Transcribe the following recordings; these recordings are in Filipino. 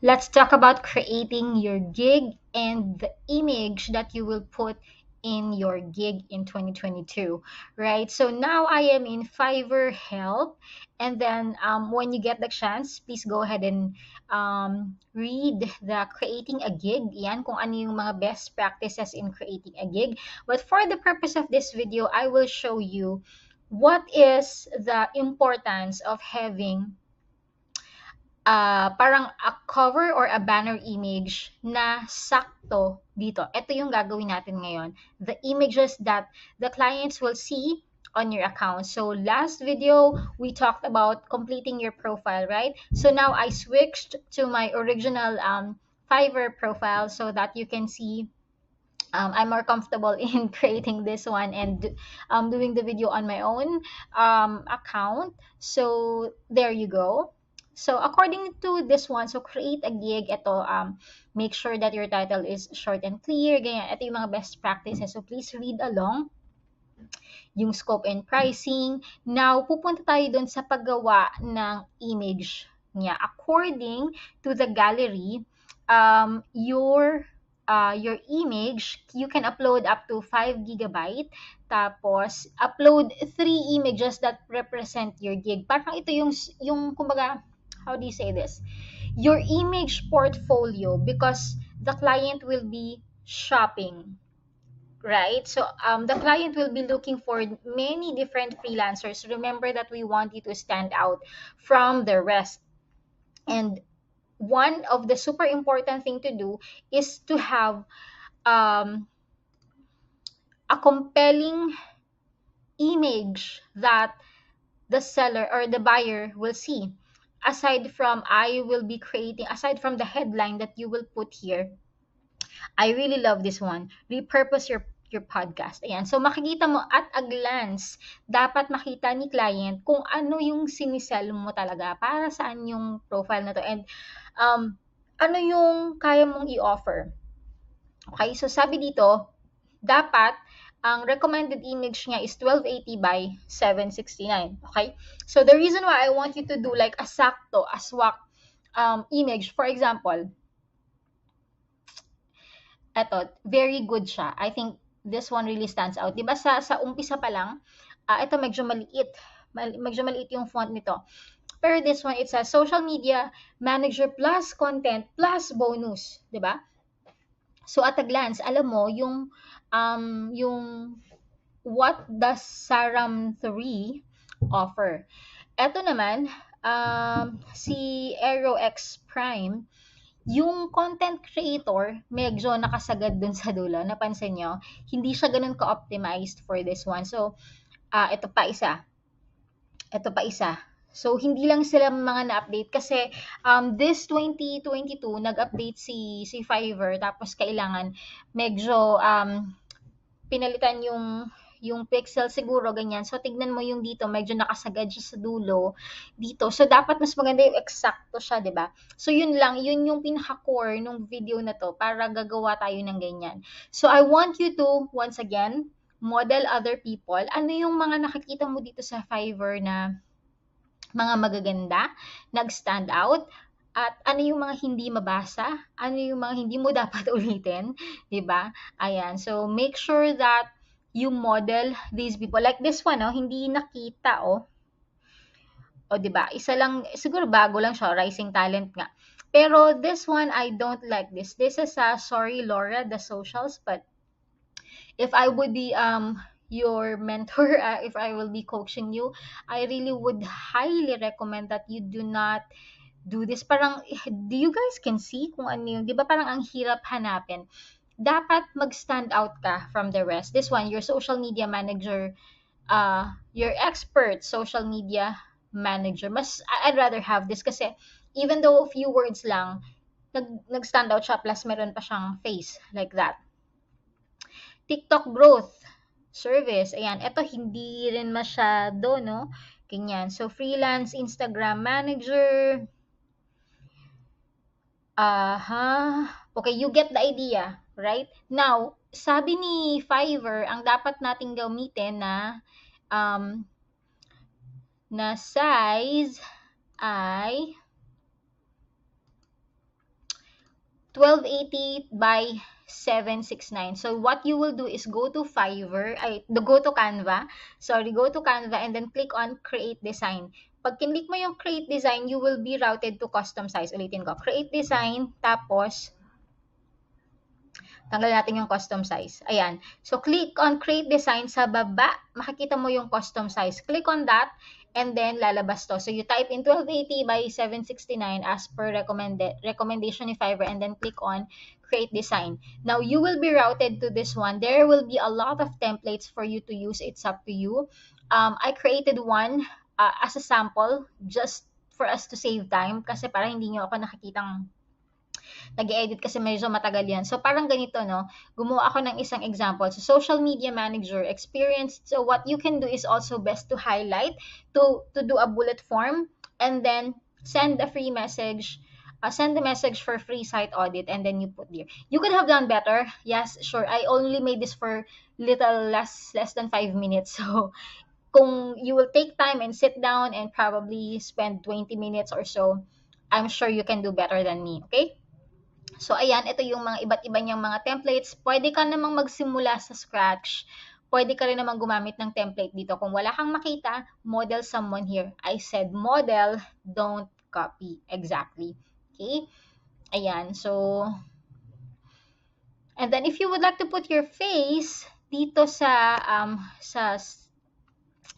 Let's talk about creating your gig and the image that you will put in your gig in 2022, right? So now I am in Fiverr Help. And then when you get the chance, please go ahead and read the creating a gig. Yan, kung ano yung mga best practices in creating a gig. But for the purpose of this video, I will show you what is the importance of having parang a cover or a banner image na sakto dito. Ito yung gagawin natin ngayon. The images that the clients will see on your account. So last video, we talked about completing your profile, right? So now I switched to my original Fiverr profile so that you can see I'm more comfortable in creating this one and doing the video on my own account. So there you go. So according to this one, so create a gig, ito, make sure that your title is short and clear, ganyan. Ito yung mga best practices. So please read along yung scope and pricing. Now, pupunta tayo dun sa paggawa ng image niya. According to the gallery, your image, you can upload up to 5 gigabyte. Tapos, upload 3 images that represent your gig. Parang ito yung kumbaga, how do you say this? Your image portfolio because the client will be shopping, right? So the client will be looking for many different freelancers. Remember that we want you to stand out from the rest. And one of the super important thing to do is to have um, a compelling image that the seller or the buyer will see. Aside from the headline that you will put here, I really love this one. Repurpose your podcast. Ayan. So makikita mo at a glance, dapat makita ni client kung ano yung sinisell mo talaga, para saan yung profile na to, and ano yung kaya mong i-offer. Okay? So sabi dito, dapat ang recommended image niya is 1280 by 769. Okay? So the reason why I want you to do like a sakto, a swak image, for example, eto, very good siya. I think this one really stands out. 'Di ba sa umpisa pa lang, ito medyo maliit. Medyo maliit yung font nito. Pero this one, it's a social media manager plus content plus bonus, 'di ba? So at a glance, alam mo yung what does Saram 3 offer? Eto naman, si Aero X Prime, yung content creator, medyo nakasagad dun sa dulo. Napansin nyo? Hindi siya ganun ka-optimized for this one. So, ito pa isa. Ito pa isa. So, hindi lang sila mga na-update kasi this 2022, nag-update si Fiverr, tapos kailangan medyo pinalitan yung pixel siguro, ganyan. So, tignan mo yung dito, medyo nakasagad siya sa dulo dito. So, dapat mas maganda yung eksakto siya, di ba? So, yun lang, yun yung pinaka-core nung video na to para gagawa tayo ng ganyan. So, I want you to, once again, model other people. Ano yung mga nakikita mo dito sa Fiverr na mga magaganda, nag-stand out, at ano yung mga hindi mabasa, ano yung mga hindi mo dapat ulitin, 'di ba? Ayan. So make sure that you model these people. Like this one, oh, hindi nakita, oh. O 'di ba? Isa lang siguro, bago lang siya, rising talent nga. Pero this one, I don't like this. This is sorry Laura, the socials, but if I would be your mentor, if I will be coaching you, I really would highly recommend that you do not do this. Parang, do you guys can see kung ano yung, di ba parang ang hirap hanapin. Dapat mag-stand out ka from the rest. This one, your social media manager, your expert social media manager. I'd rather have this kasi even though a few words lang, nag-stand out siya, plus meron pa siyang face like that. TikTok growth service. Ayan, ito hindi rin masyado, no? Ganyan. So, freelance Instagram manager. Okay, you get the idea, right? Now, sabi ni Fiverr, ang dapat nating gamitin na size ay 1280 by 769. So what you will do is go to Canva. Sorry, go to Canva and then click on create design. Pag kinlik mo yung create design, you will be routed to custom size. Ulitin ko, create design, tapos tanggal natin yung custom size. Ayan. So, click on create design. Sa baba, makikita mo yung custom size. Click on that, and then lalabas to. So, you type in 1280 by 769 as per recommendation ni Fiverr, and then click on create design. Now, you will be routed to this one. There will be a lot of templates for you to use. It's up to you. I created one as a sample just for us to save time kasi para hindi nyo ako nakikitang nag-edit kasi medyo matagal yan. So, parang ganito, no? Gumawa ako ng isang example. So, social media manager experience. So, what you can do is also best to highlight, to do a bullet form, and then send a free message. Send the message for free site audit, and then you put there. You could have done better. Yes, sure. I only made this for little less than 5 minutes. So, kung you will take time and sit down and probably spend 20 minutes or so, I'm sure you can do better than me. Okay? So, ayan, ito yung mga iba't iba niyang mga templates. Pwede ka namang magsimula sa scratch. Pwede ka rin namang gumamit ng template dito. Kung wala kang makita, model someone here. I said model, don't copy. Exactly. Okay? Ayan, so, and then if you would like to put your face dito sa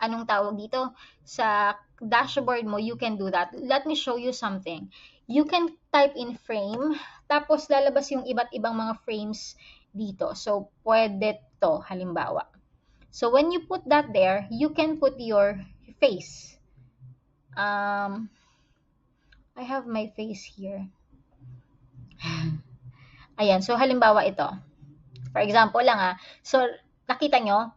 anong tawag dito, sa dashboard mo, you can do that. Let me show you something. You can type in frame, tapos lalabas yung iba't ibang mga frames dito. So, pwede to, halimbawa. So, when you put that there, you can put your face. I have my face here. Ayan, so halimbawa ito. For example lang So, nakita nyo,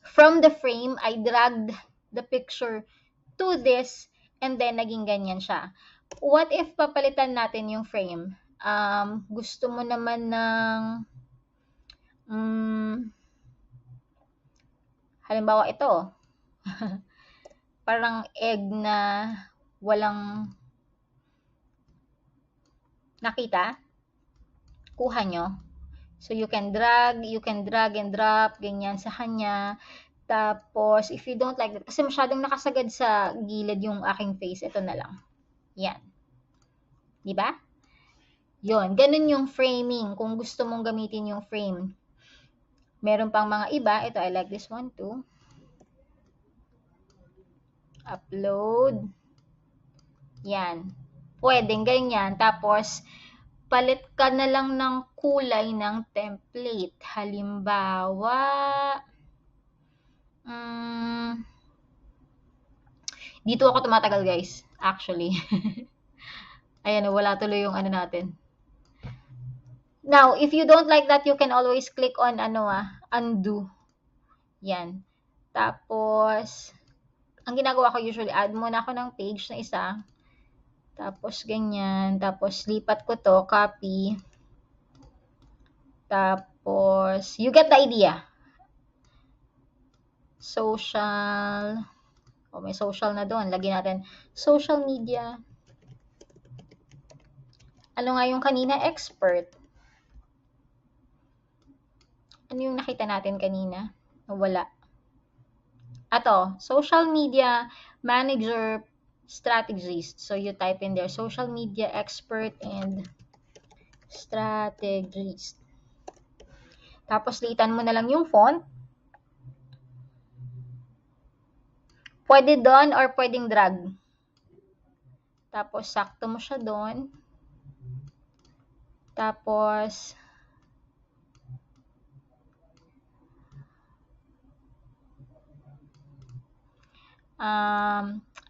from the frame, I dragged the picture to this, and then naging ganyan siya. What if papalitan natin yung frame? Gusto mo naman ng halimbawa ito. Parang egg na walang nakita. Kuha nyo. So, you can drag and drop, ganyan sa kanya. Tapos, if you don't like that, kasi masyadong nakasagad sa gilid yung aking face, ito na lang. Yan. Diba? Yon, ganun yung framing, kung gusto mong gamitin yung frame. Meron pang mga iba. Ito, I like this one too. Upload. Yan. Pwedeng ganyan. Tapos, palit ka na lang ng kulay ng template. Halimbawa, dito ako tumatagal, guys. Actually. Ayan, wala tuloy yung ano natin. Now, if you don't like that, you can always click on undo. Yan. Tapos, ang ginagawa ko usually, add muna ako ng page na isa. Tapos, ganyan. Tapos, lipat ko to, copy. Tapos, you get the idea. Social. May social na doon. Lagyan natin, social media. Ano nga yung kanina? Expert. Ano yung nakita natin kanina? Wala. Ato, social media manager strategist. So, you type in there, social media expert and strategist. Tapos, litan mo na lang yung font. Pwede doon or pwedeng drag. Tapos, sakto mo siya doon. Tapos,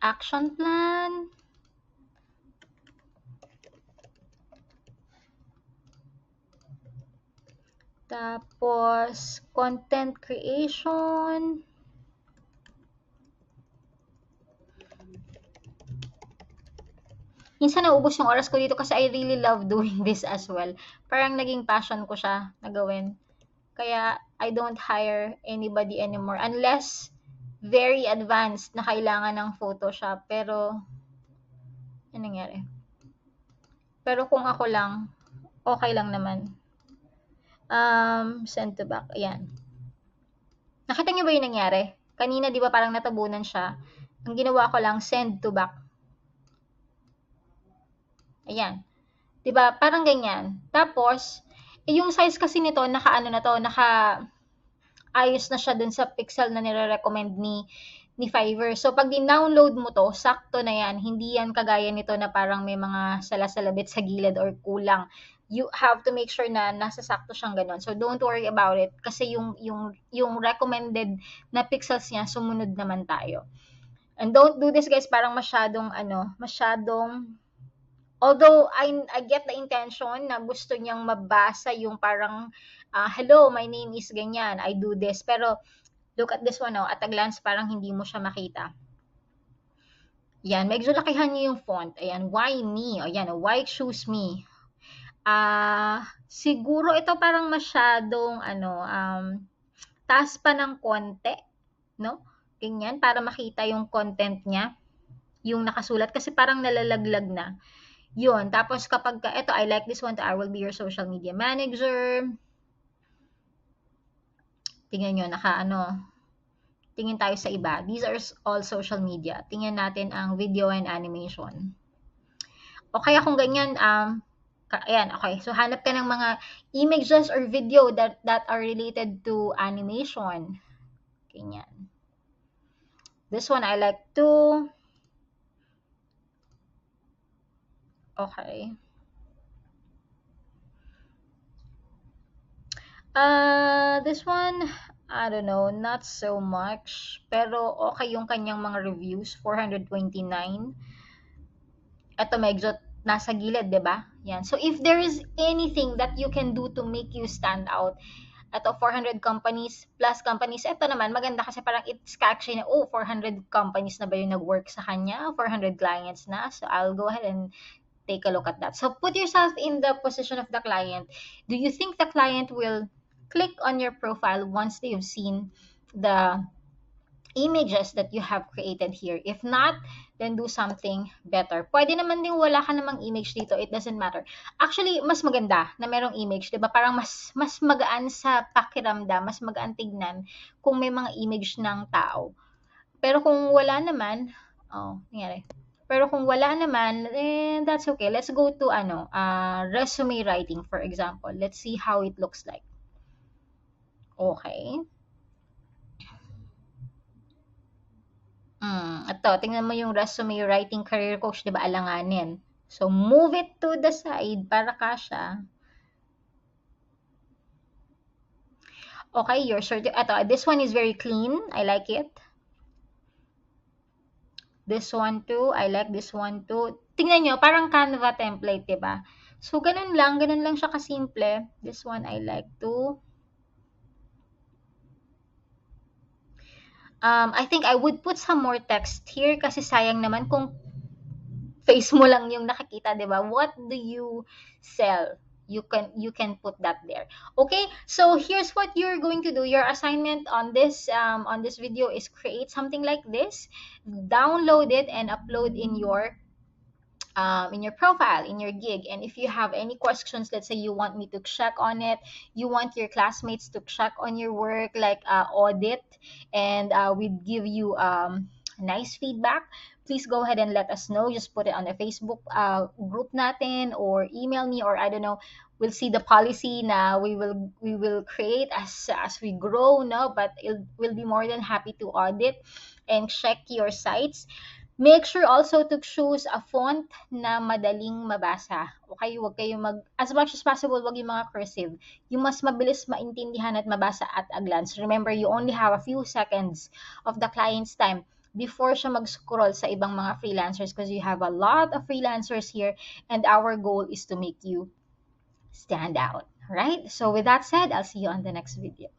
action plan. Tapos, content creation. Minsan naubos yung oras ko dito kasi I really love doing this as well. Parang naging passion ko siya na gawin. Kaya, I don't hire anybody anymore unless very advanced na kailangan ng Photoshop. Pero, ano nangyari? Pero kung ako lang, Okay lang naman. Send to back. Ayan. Nakita niyo ba yung nangyari? Kanina, di ba parang natabunan siya? Ang ginawa ko lang, send to back. Ayan. Di ba? Parang ganyan. Tapos, yung size kasi nito, naka-ano na to, ayos na siya dun sa pixel na nire-recommend ni Fiverr. So, pag din-download mo to, sakto na yan. Hindi yan kagaya nito na parang may mga sala-salabit sa gilid or kulang. You have to make sure na nasa sakto siyang ganun. So, don't worry about it. Kasi yung recommended na pixels niya, sumunod naman tayo. And don't do this, guys, parang masyadong although I get the intention na gusto niyang mabasa yung parang, hello, my name is ganyan, I do this. Pero, look at this one, oh, at a glance, parang hindi mo siya makita. Yan, medyo lakihan niyo yung font. Ayan, why me? O yan, why choose me? Siguro ito parang masyadong, taas pa ng konti, no? Ganyan, para makita yung content niya, yung nakasulat, kasi parang nalalaglag na. Yun, tapos kapag, eto, I like this one, I will be your social media manager. Tingnan nyo, tingin tayo sa iba. These are all social media. Tingnan natin ang video and animation. O kaya kung ganyan, ayan, okay. So, hanap ka ng mga images or video that are related to animation. Ganyan. This one, I like to. Okay. This one, I don't know, not so much. Pero okay yung kanyang mga reviews, 429. Ito medyo nasa gilid, 'di ba? Yan. So if there is anything that you can do to make you stand out, ito 400 companies plus companies. Ito naman maganda kasi parang it's catchy na, 400 companies na ba yung nag-work sa kanya? 400 clients na. So I'll go ahead and take a look at that. So put yourself in the position of the client. Do you think the client will click on your profile once they've seen the images that you have created here? If not, then do something better. Pwede naman din wala ka namang image dito. It doesn't matter. Actually, mas maganda na merong image, 'di ba? Parang mas magaan sa pakiramdam, mas magaan tignan kung may mga image ng tao. Pero kung wala naman, nangyari. Pero kung wala naman, that's okay. Let's go to resume writing, for example. Let's see how it looks like. Okay. Ito, tingnan mo yung resume writing career coach, 'di ba? Alanganin. So, move it to the side para kasya. Okay, your this one is very clean. I like it. This one too. I like this one too. Tingnan nyo, parang Canva template, 'di ba? So, ganun lang siya kasimple. This one I like too. I think I would put some more text here kasi sayang naman kung face mo lang yung nakikita, 'di ba? What do you sell? You can put that there. Okay? So here's what you're going to do. Your assignment on this video is create something like this, download it and upload in your profile, in your gig. And if you have any questions, let's say you want me to check on it, you want your classmates to check on your work, like audit, and we give you nice feedback, please go ahead and let us know. Just put it on the Facebook group natin, or email me, or I don't know. We'll see the policy na we will create as we grow, no? But we'll be more than happy to audit and check your sites. Make sure also to choose a font na madaling mabasa. Okay, wag kayong as much as possible, wag yung mga cursive. Yung mas mabilis maintindihan at mabasa at a glance. Remember, you only have a few seconds of the client's time before siya mag-scroll sa ibang mga freelancers, because you have a lot of freelancers here and our goal is to make you stand out. Right? So with that said, I'll see you on the next video.